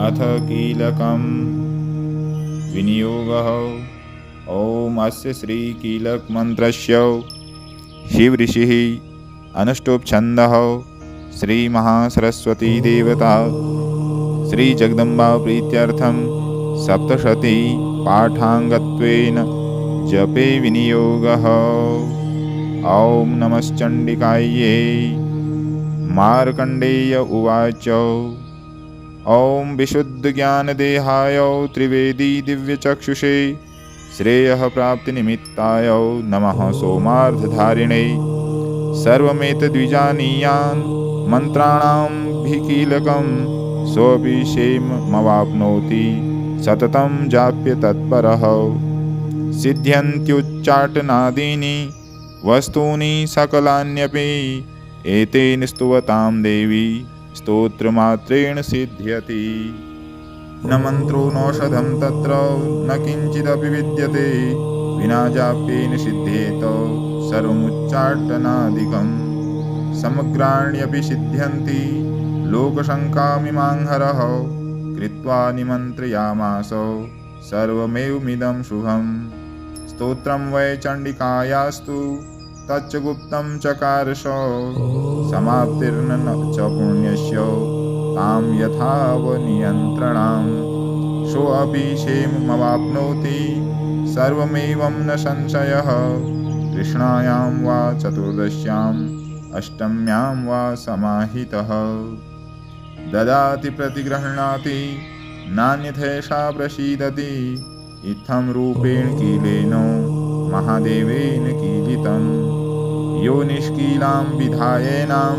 अथ कीलकं विनियोगः। ॐ अस्य श्रीकीलकमन्त्रस्य शिवऋषिः अनुष्टुप्छन्दः श्रीमहासरस्वतीदेवता श्रीजगदम्बा प्रीत्यर्थं सप्तशती पाठाङ्गत्वेन जपे विनियोगः। ॐ नमश्चण्डिकायै। मार्कण्डेय उवाच। ॐ विशुद्धज्ञानदेहाय त्रिवेदी दिव्यचक्षुषे श्रेयः प्राप्तिनिमित्ताय नमः सोमार्धधारिणे। सर्वमेतद्विजानीयान् मन्त्राणामभिकीलकं सोऽपि क्षेममवाप्नोति सततं जाप्य तत्परः। सिद्ध्यन्त्युच्चाटनादीनि वस्तूनि सकलान्यपि एतेन स्तुवतां देवी स्तोत्रमात्रेण सिद्ध्यति। न मन्त्रो नौषधं तत्र न किञ्चिदपि विद्यते विना जाप्येन सिद्ध्येत सर्वमुच्चाटनादिकं। समग्राण्यपि सिद्ध्यन्ति लोकशङ्कामिमां हरः कृत्वा निमन्त्रयामास सर्वमेवमिदं शुभम्। स्तोत्रं वै चण्डिकायास्तु तच्च गुप्तं चकारश समाप्तिर्न च पुण्यस्य तां यथावनियन्त्रणां। सोऽपि क्षेममवाप्नोति सर्वमेवं न संशयः। कृष्णायां वा चतुर्दश्याम् अष्टम्यां वा समाहितः। ददाति प्रतिगृह्णाति नान्यथैषा प्रसीदति। इत्थं रूपेण कीलेन महादेवेन कीलितं। यो निष्कीलां विधायेनां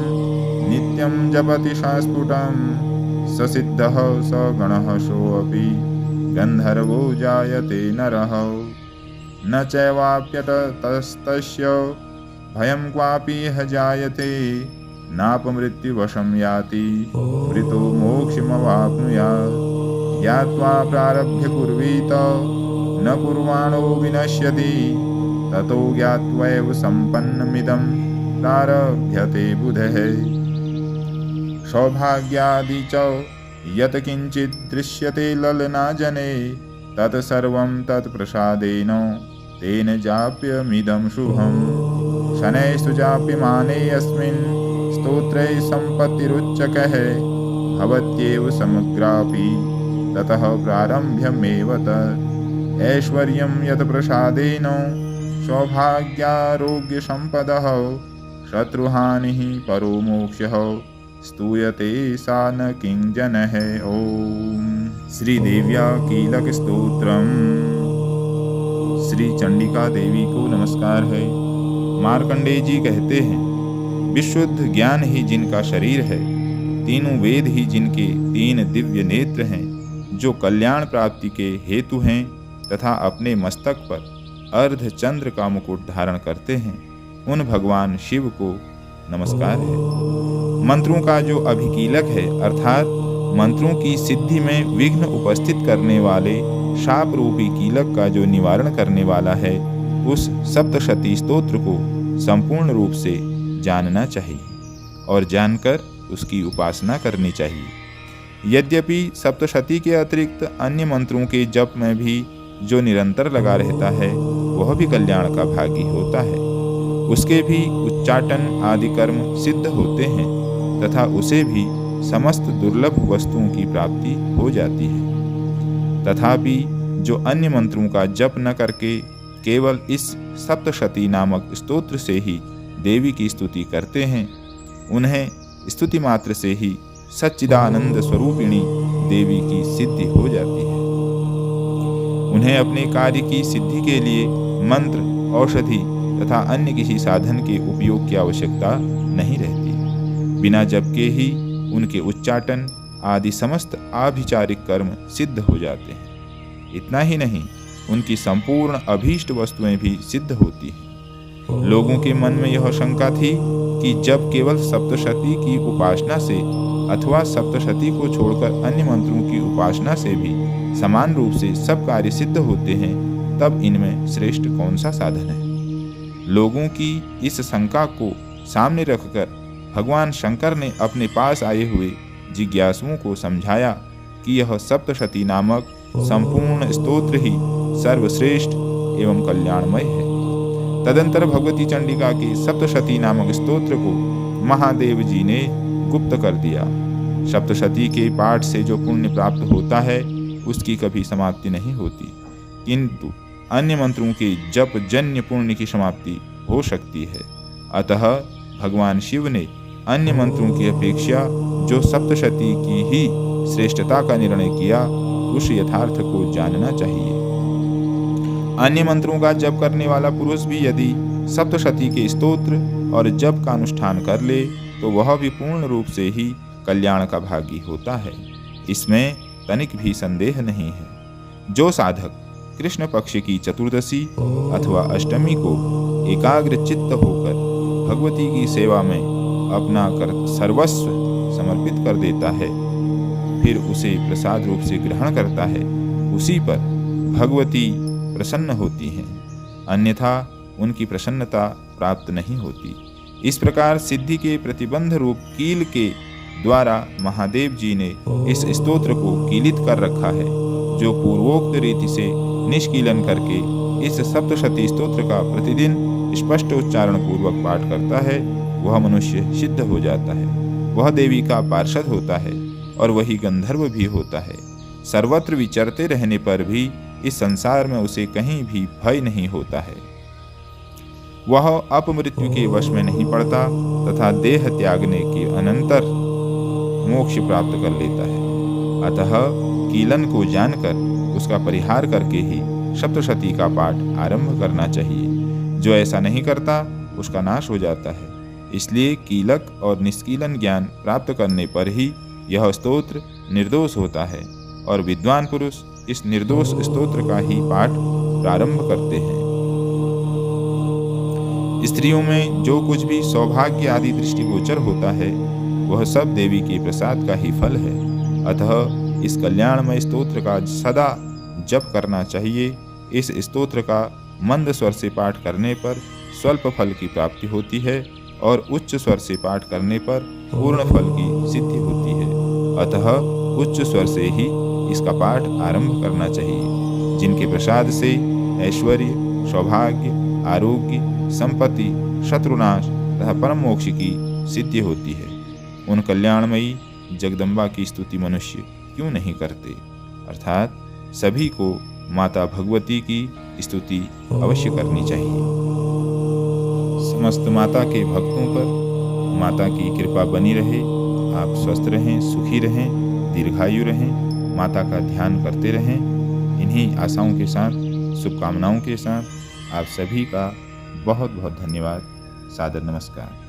नित्यं जपति संस्फुटं स सिद्धः स गणः सोऽपि गन्धर्वो जायते नरः। न चैवाप्यतस्तस्य भयं क्वापि ह जायते नापमृत्युवशं याति मृतो मोक्षमवाप्नुयात्। ज्ञात्वा प्रारभ्य कुर्वीत न कुर्वाणो विनश्यति ततो ज्ञात्वैव सम्पन्नमिदं प्रारभ्यते बुधैः। सौभाग्यादि च यत् किञ्चित् दृश्यते ललनाजने तत्सर्वं तत्प्रसादेन तेन जाप्यमिदं शुभम्। शनैस्तु जाप्यमाने अस्मिन् स्तोत्रे सम्पत्तिरुच्चकः भवत्येव समग्रापि ततः प्रारम्भ्यमेव तत्। ऐश्वर्यं यत् प्रसादेन सौभाग्यारोग्यसम्पदः शत्रुहानिः परो मोक्षः स्तूयते सा न किंजनः। ओम श्रीदेव्या कीलक स्तोत्रम। श्री चंडिका देवी को नमस्कार है। मार्कंडेय जी कहते हैं, विशुद्ध ज्ञान ही जिनका शरीर है, तीनों वेद ही जिनके तीन दिव्य नेत्र हैं, जो कल्याण प्राप्ति के हेतु हैं तथा अपने मस्तक पर अर्धचंद्र का मुकुट धारण करते हैं, उन भगवान शिव को नमस्कार है। मंत्रों का जो अभिकीलक है अर्थात मंत्रों की सिद्धि में विघ्न उपस्थित करने वाले शाप रूपी कीलक का जो निवारण करने वाला है, उस सप्तशती स्तोत्र को संपूर्ण रूप से जानना चाहिए और जानकर उसकी उपासना करनी चाहिए। यद्यपि सप्तशती के अतिरिक्त अन्य मंत्रों के जप में भी जो निरंतर लगा रहता है वह भी कल्याण का भागी होता है। उसके भी उच्चाटन आदि कर्म सिद्ध होते हैं तथा उसे भी समस्त दुर्लभ वस्तुओं की प्राप्ति हो जाती है। तथापि जो अन्य मंत्रों का जप न करके केवल इस सप्तशती नामक स्तोत्र से ही देवी की स्तुति करते हैं, उन्हें स्तुति मात्र से ही सच्चिदानंद स्वरूपिणी देवी की सिद्धि हो जाती है। उन्हें अपने कार्य की सिद्धि के लिए मंत्र, औषधि तथा अन्य किसी साधन के उपयोग की आवश्यकता नहीं रहती। बिना जप के ही उनके उच्चाटन आदि समस्त आभिचारिक कर्म सिद्ध हो जाते हैं। इतना ही नहीं, उनकी संपूर्ण अभीष्ट वस्तुएं भी सिद्ध होती हैं। लोगों के मन में यह शंका थी कि जब केवल सप्तशती की उपासना से अथवा सप्तशती को छोड़कर अन्य मंत्रों की उपासना से भी समान रूप से सब कार्य सिद्ध होते हैं, तब इनमें श्रेष्ठ कौन सा साधन है। लोगों की इस शंका को सामने रखकर भगवान शंकर ने अपने पास आए हुए जिज्ञासुओं को समझाया कि यह सप्तशती नामक संपूर्ण स्तोत्र ही सर्वश्रेष्ठ एवं कल्याणमय है। तदंतर भगवती चंडिका के सप्तशती नामक स्तोत्र को महादेव जी ने गुप्त कर दिया। सप्तशती के पाठ से जो पुण्य प्राप्त होता है उसकी कभी समाप्ति नहीं होती, किंतु अन्य मंत्रों के जप जन्य पुण्य की समाप्ति हो सकती है। अतः भगवान शिव ने अन्य मंत्रों की अपेक्षा जो सप्तशती की ही श्रेष्ठता का निर्णय किया, उस यथार्थ को जानना चाहिए। अन्य मंत्रों का जप करने वाला पुरुष भी यदि सप्तशती के स्तोत्र और जप का अनुष्ठान कर ले तो वह भी पूर्ण रूप से ही कल्याण का भागी होता है, इसमें तनिक भी संदेह नहीं है। जो साधक कृष्ण पक्ष की चतुर्दशी अथवा अष्टमी को एकाग्र चित्त होकर भगवती की सेवा में अपना सर्वस्व समर्पित कर देता है, फिर उसे प्रसाद रूप से ग्रहण करता है, उसी पर भगवती प्रसन्न होती हैं, अन्यथा उनकी प्रसन्नता प्राप्त नहीं होती। इस प्रकार सिद्धि के प्रतिबंध रूप कील के द्वारा महादेव जी ने इस स्तोत्र को कीलित कर रखा है। जो पूर्वोक्त रीति से निष्कीलन करके इस सप्तशती स्तोत्र का प्रतिदिन स्पष्ट उच्चारण पूर्वक पाठ करता है, वह मनुष्य सिद्ध हो जाता है, वह देवी का पार्षद होता है और वही गंधर्व भी होता है। सर्वत्र विचरते रहने पर भी इस संसार में उसे कहीं भी भय नहीं होता है। वह अपमृत्यु के वश में नहीं पड़ता तथा देह त्यागने के अनंतर मोक्ष प्राप्त कर लेता है। अतः कीलन को जानकर उसका परिहार करके ही सप्तशती का पाठ आरंभ करना चाहिए। जो ऐसा नहीं करता उसका नाश हो जाता है। इसलिए कीलक और निष्कीलन ज्ञान प्राप्त करने पर ही यह स्तोत्र निर्दोष होता है और विद्वान पुरुष इस निर्दोष स्तोत्र का ही पाठ प्रारंभ करते हैं। स्त्रियों में जो कुछ भी सौभाग्य आदि दृष्टिगोचर होता है वह सब देवी के प्रसाद का ही फल है। अतः इस कल्याणमय स्तोत्र का सदा जप करना चाहिए। इस स्तोत्र का मंद स्वर से पाठ करने पर स्वल्प फल की प्राप्ति होती है और उच्च स्वर से पाठ करने पर पूर्ण फल की सिद्धि होती है। अतः उच्च स्वर से ही इसका पाठ आरंभ करना चाहिए। जिनके प्रसाद से ऐश्वर्य, सौभाग्य, आरोग्य, संपत्ति, शत्रुनाश तथा परम मोक्ष की सिद्धि होती है, उन कल्याणमयी जगदम्बा की स्तुति मनुष्य क्यों नहीं करते। अर्थात सभी को माता भगवती की स्तुति अवश्य करनी चाहिए। समस्त माता के भक्तों पर माता की कृपा बनी रहे। आप स्वस्थ रहें, सुखी रहें, दीर्घायु रहें, माता का ध्यान करते रहें। इन्हीं आशाओं के साथ, शुभकामनाओं के साथ आप सभी का बहुत बहुत धन्यवाद। सादर नमस्कार।